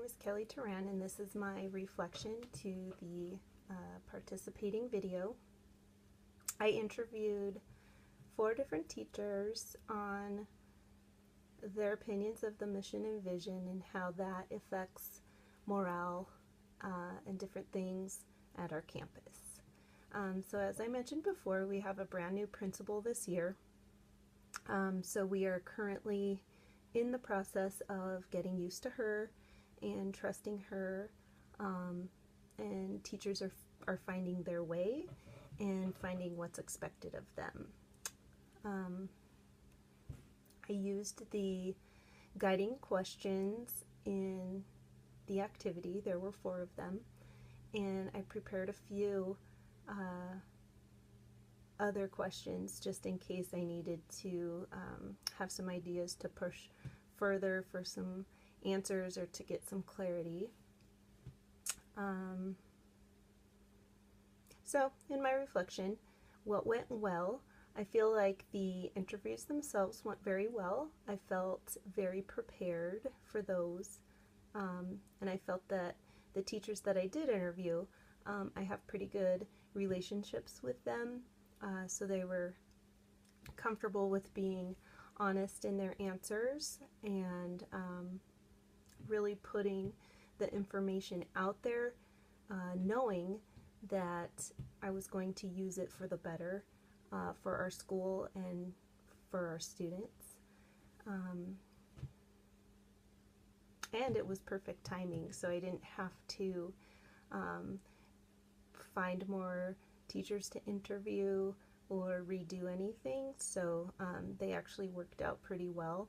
is Kelly Turan, and this is my reflection to the participating video. I interviewed 4 different teachers on their opinions of the mission and vision and how that affects morale and different things at our campus. So as I mentioned before, we have a brand new principal this year. So we are currently in the process of getting used to her and trusting her, and teachers are finding their way and finding what's expected of them. I used the guiding questions in the activity. There were 4 of them, and I prepared a few other questions just in case I needed to have some ideas to push further for some answers or to get some clarity. So in my reflection, what went well? I feel like the interviews themselves went very well. I felt very prepared for those, and I felt that the teachers that I did interview, I have pretty good relationships with them, so they were comfortable with being honest in their answers and really putting the information out there, knowing that I was going to use it for the better for our school and for our students. And it was perfect timing, so I didn't have to find more teachers to interview or redo anything, so they actually worked out pretty well.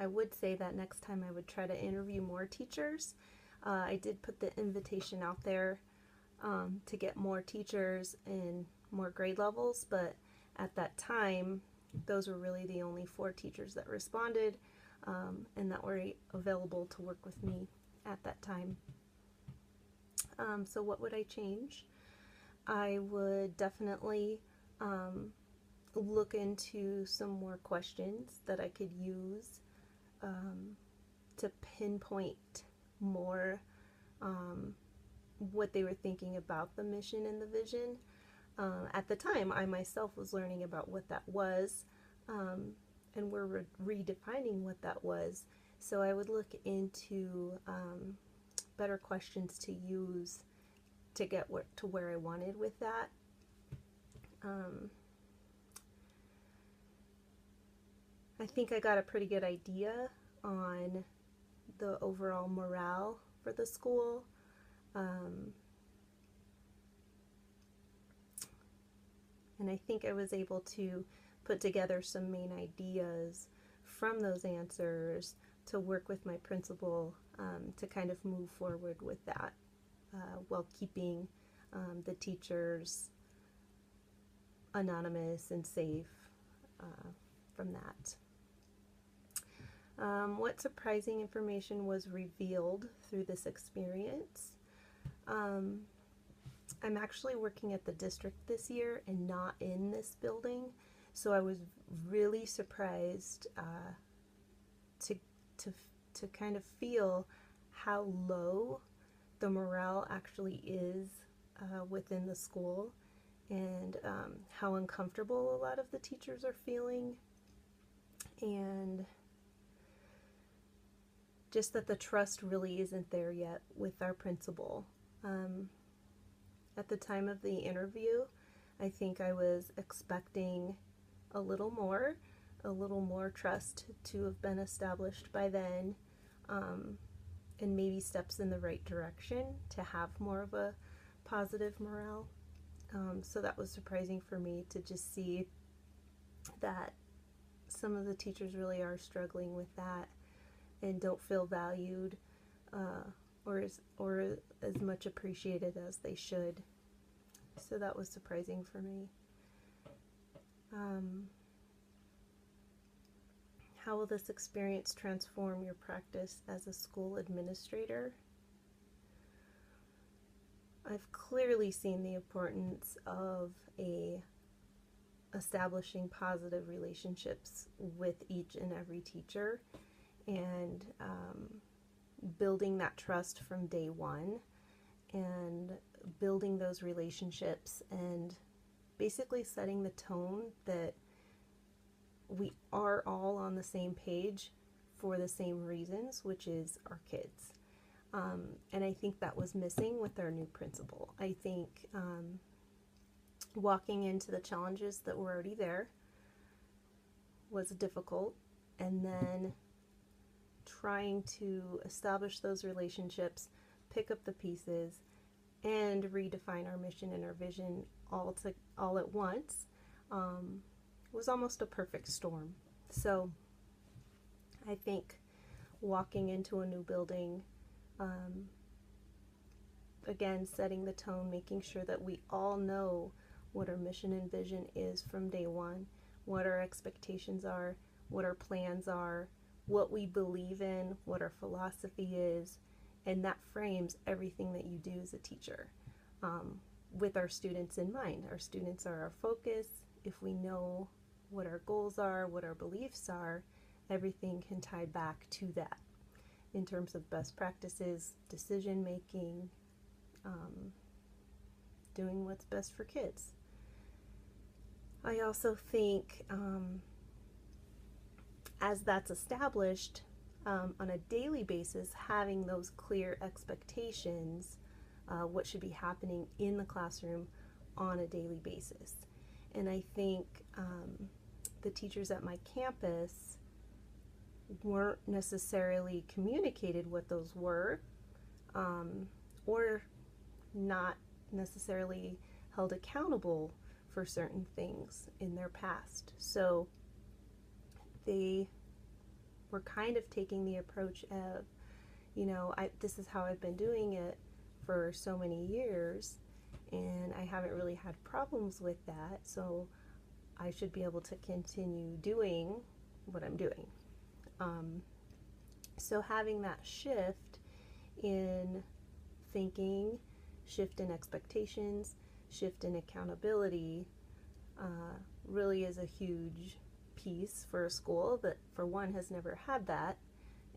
I would say that next time I would try to interview more teachers. I did put the invitation out there to get more teachers in more grade levels, but at that time those were really the only 4 teachers that responded and that were available to work with me at that time. So what would I change? I would definitely look into some more questions that I could use to pinpoint more what they were thinking about the mission and the vision. At the time, I myself was learning about what that was, and we're redefining what that was. So I would look into better questions to use to get to where I wanted with that. I think I got a pretty good idea on the overall morale for the school. And I think I was able to put together some main ideas from those answers to work with my principal to kind of move forward with that while keeping the teachers anonymous and safe from that. What surprising information was revealed through this experience? I'm actually working at the district this year and not in this building, so I was really surprised to kind of feel how low the morale actually is within the school, and how uncomfortable a lot of the teachers are feeling, and just that the trust really isn't there yet with our principal. At the time of the interview, I think I was expecting a little more trust to have been established by then, and maybe steps in the right direction to have more of a positive morale. So that was surprising for me to just see that some of the teachers really are struggling with that and don't feel valued or as much appreciated as they should. So that was surprising for me. How will this experience transform your practice as a school administrator? I've clearly seen the importance of establishing positive relationships with each and every teacher, and building that trust from day one and building those relationships and basically setting the tone that we are all on the same page for the same reasons, which is our kids. And I think that was missing with our new principal. I think walking into the challenges that were already there was difficult, and then trying to establish those relationships, pick up the pieces, and redefine our mission and our vision all at once was almost a perfect storm. So I think walking into a new building, again, setting the tone, making sure that we all know what our mission and vision is from day one, what our expectations are, what our plans are, what we believe in, what our philosophy is, and that frames everything that you do as a teacher, with our students in mind. Our students are our focus. If we know what our goals are, what our beliefs are, everything can tie back to that in terms of best practices, decision making, doing what's best for kids. I also think as that's established on a daily basis, having those clear expectations, what should be happening in the classroom on a daily basis. And I think the teachers at my campus weren't necessarily communicated what those were, or not necessarily held accountable for certain things in their past. So they were kind of taking the approach of, this is how I've been doing it for so many years, and I haven't really had problems with that, so I should be able to continue doing what I'm doing. So having that shift in thinking, shift in expectations, shift in accountability really is a huge piece for a school that, for one, has never had that,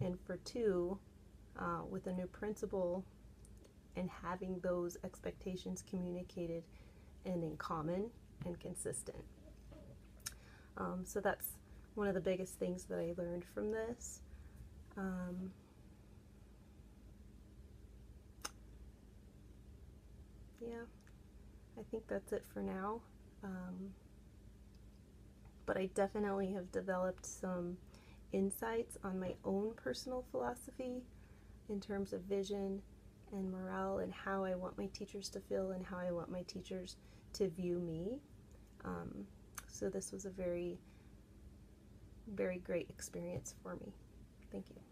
and for two, with a new principal and having those expectations communicated and in common and consistent. So that's one of the biggest things that I learned from this. Yeah, I think that's it for now. But I definitely have developed some insights on my own personal philosophy in terms of vision and morale and how I want my teachers to feel and how I want my teachers to view me. So this was a very, very great experience for me. Thank you.